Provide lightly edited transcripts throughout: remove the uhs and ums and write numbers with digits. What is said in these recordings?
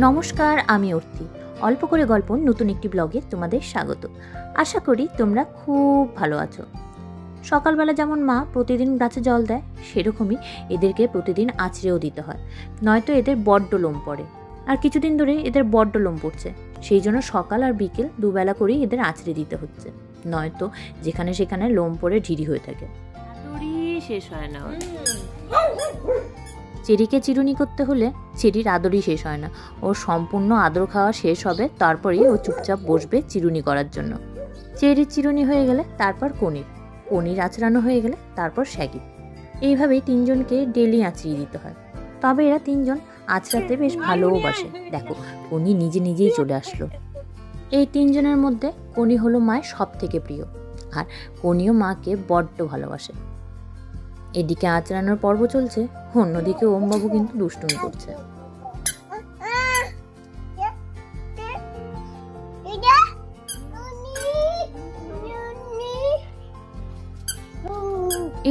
নমস্কার, আমি অর্থি। অল্প করে গল্প নতুন একটি ব্লগে তোমাদের স্বাগত। আশা করি তোমরা খুব ভালো আছো। সকালবেলা যেমন মা প্রতিদিন গাছে জল দেয়, সেরকমই এদেরকে প্রতিদিন আছড়েও দিতে হয়, নয়তো এদের বড্ড লোম পড়ে। আর কিছুদিন ধরে এদের বড্ড লোম পড়ছে, সেই জন্য সকাল আর বিকেল দুবেলা করেই এদের আছড়ে দিতে হচ্ছে, নয়তো যেখানে সেখানে লোম পড়ে ঢিরি হয়ে থাকে। শেষ হয় না। চেরিকে চিরুনি করতে হলে চেরির আদরই শেষ হয় না। ওর সম্পূর্ণ আদর খাওয়া শেষ হবে, তারপরেই ও চুপচাপ বসবে চিরুনি করার জন্য। চেরির চিরুনি হয়ে গেলে তারপর কনির আঁচড়ানো হয়ে গেলে তারপর শ্যাগি। এইভাবেই তিনজনকে ডেলি আঁচড়িয়ে দিতে হয়। তবে এরা তিনজন আঁচড়াতে বেশ ভালোও বাসে। দেখো, কনি নিজে নিজেই চলে আসলো। এই তিনজনের মধ্যে কনি হলো মায়ের সব থেকে প্রিয়, আর কনিও মাকে বড্ড ভালোবাসে। এদিকে আঁচড়ানোর পর্ব চলছে, অন্যদিকে ওমবাবু কিন্তু দুষ্টুমি করছে।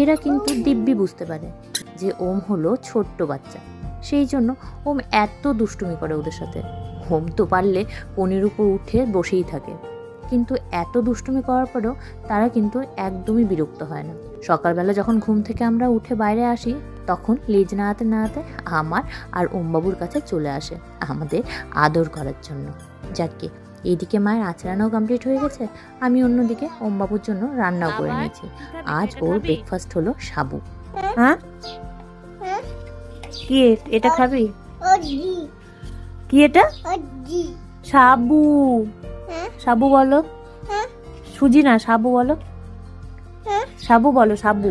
এরা কিন্তু দিব্যি বুঝতে পারে যে ওম হলো ছোট্ট বাচ্চা, সেই জন্য ওম এত দুষ্টুমি করে ওদের সাথে। ওম তো পারলে কনির উপর উঠে বসেই থাকে, কিন্তু এত দুষ্টুমি করার পরেও তারা কিন্তু একদমই বিরক্ত হয় না। সকালবেলা যখন ঘুম থেকে আমরা উঠে বাইরে আসি, তখন লেজ নাড়াতে নাড়াতে আমার আর ওমবাবুর কাছে চলে আসে আমাদের আদর করার জন্য। যাকে এইদিকে মায়ের আঁচড়ানোও কমপ্লিট হয়ে গেছে, আমি অন্যদিকে ওমবাবুর জন্য রান্নাও করে নিয়েছি। আজ ওর ব্রেকফাস্ট হলো সাবু। হ্যাঁ, কি এটা খাবি? কি এটা? সাবু। সাবু বলো। সুজি না, সাবু বলো। সাবু বলো, সাবু।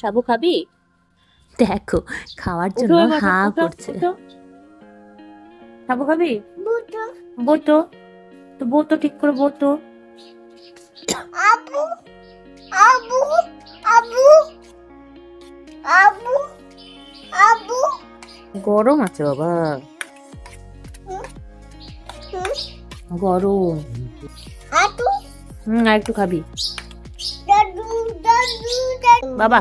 সাবু খাবি? দেখো, খাওয়ার জন্য হাঁ করছে। সাবু খাবি? বোতো তো, বোতো ঠিক করে বোতো। আবু আবু আবু আবু আবু। গরম আছে বাবা, গরম। আর একটু খাবি বাবা?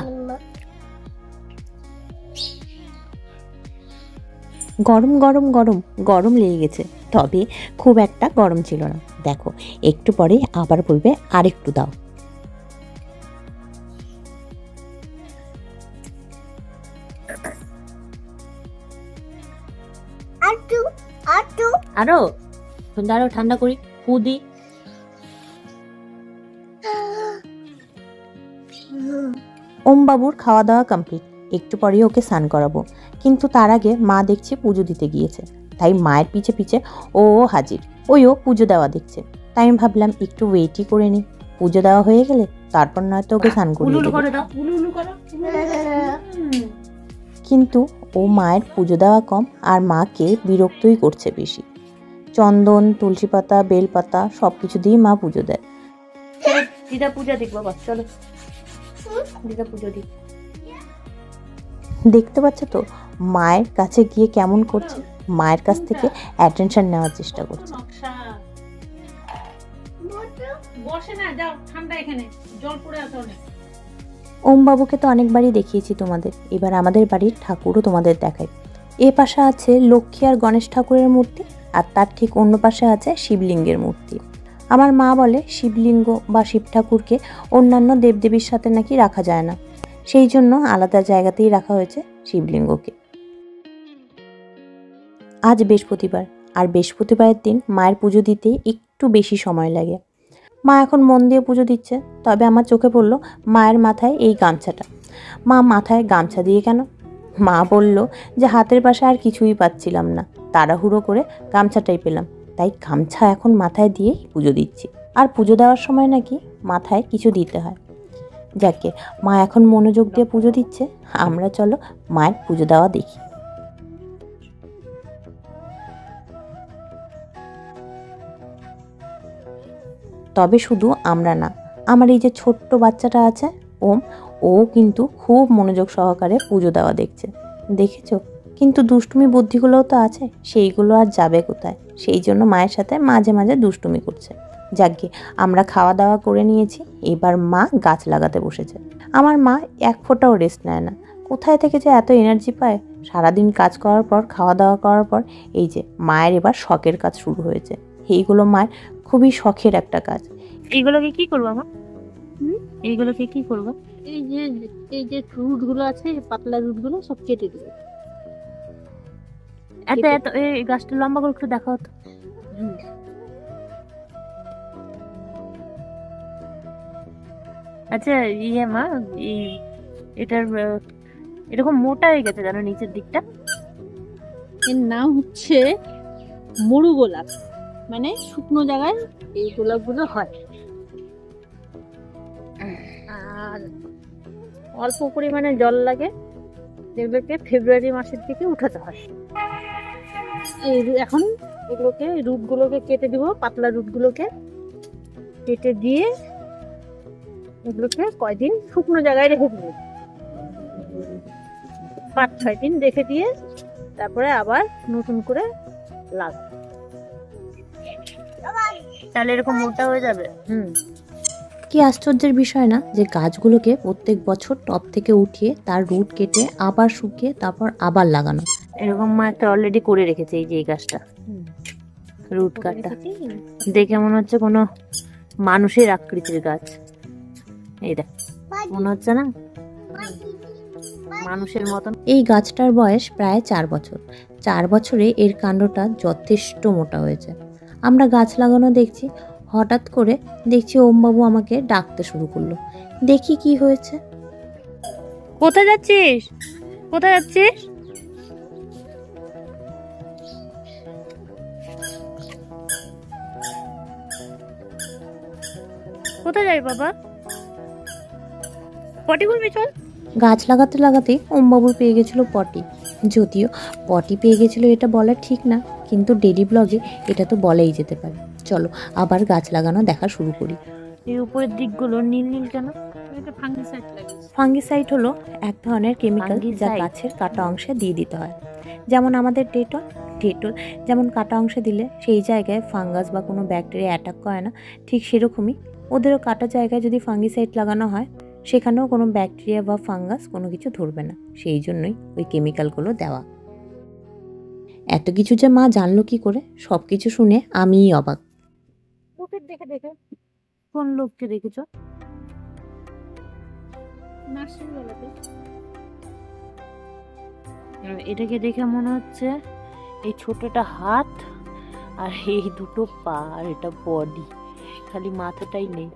গরম গরম গরম গরম লেগে গেছে, তবে খুব একটা গরম ছিল না। দেখো, একটু পরে আবার বলবে আর একটু দাও। আরো দাঁড়াও, ঠান্ডা করি, কুদি। ওমবাবুর খাওয়া দাওয়া কমপ্লিট, একটু পরেই ওকে স্নান করাবো। কিন্তু তার আগে মা দেখছি পুজো দিতে গিয়েছে, তাই মায়ের পিছে পিছে ও হাজির। ওইও পুজো দেওয়া দেখছে, তাই আমি ভাবলাম একটু ওয়েটই করে নিই। পুজো দেওয়া হয়ে গেলে তারপর নয়তো ওকে স্নান করিয়ে দেব। কিন্তু ও মায়ের পুজো দেওয়া কম, আর মাকে বিরক্তই করছে বেশি। চন্দন, তুলসী পাতা, বেল পাতা সবকিছু দিয়ে মা পুজো দেয়। দিদা পূজা দিক বাবা, চলো দিদা পুজো দিক। দেখতে পাচ্ছ তো মায়ের কাছে গিয়ে কেমন করছে, মায়ের কাছ থেকে অ্যাটেনশন নেওয়ার চেষ্টা করছে। ওমবাবুকে তো অনেকবারই দেখিয়েছি তোমাদের, এবার আমাদের বাড়ির ঠাকুরও তোমাদের দেখাই। এ পাশে আছে লক্ষ্মী আর গণেশ ঠাকুরের মূর্তি, আর তার ঠিক অন্য পাশে আছে শিবলিঙ্গের মূর্তি। আমার মা বলে শিবলিঙ্গ বা শিব ঠাকুরকে অন্যান্য দেবদেবীর সাথে নাকি রাখা যায় না, সেই জন্য আলাদা জায়গাতেই রাখা হয়েছে শিবলিঙ্গকে। আজ বৃহস্পতিবার, আর বৃহস্পতিবারের দিন মায়ের পুজো দিতে একটু বেশি সময় লাগে। মা এখন মন দিয়ে পুজো দিচ্ছে, তবে আমার চোখে পড়লো মায়ের মাথায় এই গামছাটা। মা মাথায় গামছা দিয়ে কেন? মা বলল যে হাতের পাশে আর কিছুই পাচ্ছিলাম না, তাড়াহুড়ো করে গামছাটাই পেলাম, তাই গামছা এখন মাথায় দিয়েই পুজো দিচ্ছি। আর পুজো দেওয়ার সময় নাকি মাথায় কিছু দিতে হয়। যাকে মা এখন মনোযোগ দিয়ে পুজো দিচ্ছে, আমরা চলো মায়ের পুজো দেওয়া দেখি। তবে শুধু আমরা না, আমার এই যে ছোট্ট বাচ্চাটা আছে ওম, ও কিন্তু খুব মনোযোগ সহকারে পুজো দেওয়া দেখছে। দেখেছো? কিন্তু দুষ্টুমি বুদ্ধিগুলোও তো আছে, সেইগুলো আর যাবে কোথায়? সেই জন্য মায়ের সাথে মাঝে মাঝে দুষ্টুমি করছে। যাকগে, আমরা খাওয়া দাওয়া করে নিয়েছি, এবার মা গাছ লাগাতে বসেছে। আমার মা এক ফোঁটাও রেস্ট নেয় না, কোথায় থেকে যে এত এনার্জি পায়। সারাদিন কাজ করার পর, খাওয়া দাওয়া করার পর এই যে মায়ের এবার শখের কাজ শুরু হয়েছে। এইগুলো মায়ের খুবই শখের একটা কাজ। এইগুলোকে কি করবো আমার? এইগুলোকে কি করবো? এই যে রুট গুলো আছে, পাতলা রুট গুলো সব কেটে দেবে। এত এত এই গাছটা লম্বা করে একটু দেখাও তো। আচ্ছা মা, এটার এরকম মোটা হয়ে গেছে জানো নিচের দিকটা। এর নাম হচ্ছে মরু গোলাপ, মানে শুকনো জায়গায় এই গোলাপগুলো হয়। আর অল্প পরিমাণে জল লাগে, যেগুলোকে ফেব্রুয়ারি মাসের দিকে উঠাতে হয়। এখন এগুলোকে রুটগুলোকে কেটে দিব, পাতলা রুটগুলোকে কেটে দিয়ে এগুলোকে কয়দিন শুকনো জায়গায় রেখে দিব, 5-6 দিন রেখে দিয়ে তারপরে আবার নতুন করে লাগাবো, তাহলে এরকম মোটা হয়ে যাবে। কি আশ্চর্যের বিষয় না যে গাছগুলোকে প্রত্যেক বছর টব থেকে উঠিয়ে তার রুট কেটে আবার শুকিয়ে তারপর আবার লাগানো। এরকম মা একটা অলরেডি করে রেখেছে, এই যে এই গাছটা রুট কাটটা দেখে মনে হচ্ছে কোনো মানুষের আকৃতির গাছ। এই দেখ, মনে হচ্ছে না মানুষের মতন। এই গাছটার বয়স প্রায় 4 বছর। 4 বছরে এর কাণ্ডটা যথেষ্ট মোটা হয়েছে। আমরা গাছ লাগানো দেখছি, হঠাৎ করে দেখছি ওমবাবু আমাকে ডাকতে শুরু করলো। দেখি কি হয়েছে। কোথায় যাচ্ছিস? কোথায় যাচ্ছিস? কোথায় যাই বাবা? পটি বলবি চল। গাছ লাগাতে লাগাতেই ওমবাবুর পেয়ে গেছিল পটি। যদিও পটি পেয়ে গেছিল এটা বলা ঠিক না, কিন্তু ডেলি ব্লগে এটা তো বলাই যেতে পারে। চলো আবার গাছ লাগানো দেখা শুরু করি। এই উপরের দিকগুলো নীল নীল কেন? এটা ফাঙ্গিসাইড লাগে। ফাঙ্গিসাইড হলো এক ধরনের কেমিক্যাল যা ফাঙ্গিসাইড? গাছের কাটা অংশে দিয়ে দিতে হয়। যেমন আমাদের ডেটল যেমন কাটা অংশে দিলে সেই জায়গায় ফাঙ্গাস বা কোনো ব্যাকটেরিয়া অ্যাটাক করে না, ঠিক সেরকমই ওদেরও কাটা জায়গায় যদি ফাঙ্গিসাইড লাগানো হয় সেখানেও কোনো ব্যাকটেরিয়া বা ফাঙ্গাস কোনো কিছু ধরবে না। সেই জন্যই ওই কেমিক্যালগুলো দেওয়া। এত কিছু যে মা জানলো কি করে, সব কিছু শুনে আমিই অবাক। লোকের দেখে দেখে। কোন লোককে দেখেছ? নার্সিং বেলাতে এটাকে দেখে মনে হচ্ছে এই ছোটটা হাত আর এই দুটো পা আর এটা বডি, খালি মাথাটাই নেই।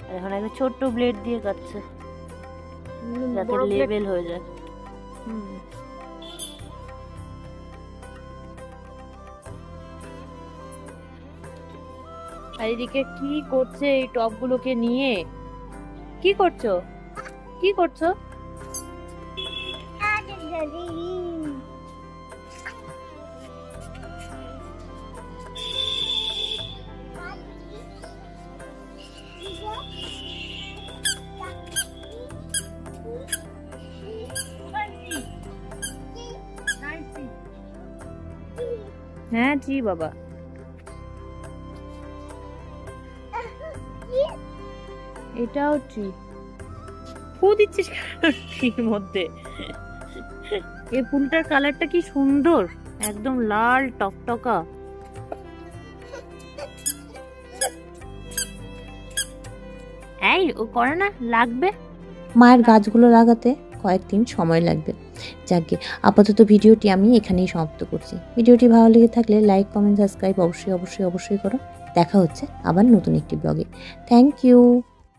আর এখন একটা ছোট্ট ব্লেড দিয়ে কাটছে যাতে লেবেল হয়ে যায়। আর এদিকে কি করছে এই টবগুলোকে নিয়ে? কি করছো? কি করছো? হ্যাঁ জি বাবা। এটাও ট্রি। ফু দিচ্ছিস ট্রির মধ্যে? এই ফুলটার কালারটা কি সুন্দর, একদম লাল টকটকা। এই ও করে না, লাগবে। মায়ের গাছগুলো লাগাতে কয়েকদিন সময় লাগবে। যাকে আপাতত ভিডিওটি আমি এখানেই সমাপ্ত করছি। ভিডিওটি ভালো লেগে থাকলে লাইক, কমেন্ট, সাবস্ক্রাইব অবশ্যই অবশ্যই অবশ্যই করো। দেখা হচ্ছে আবার নতুন একটি ব্লগে। Thank you.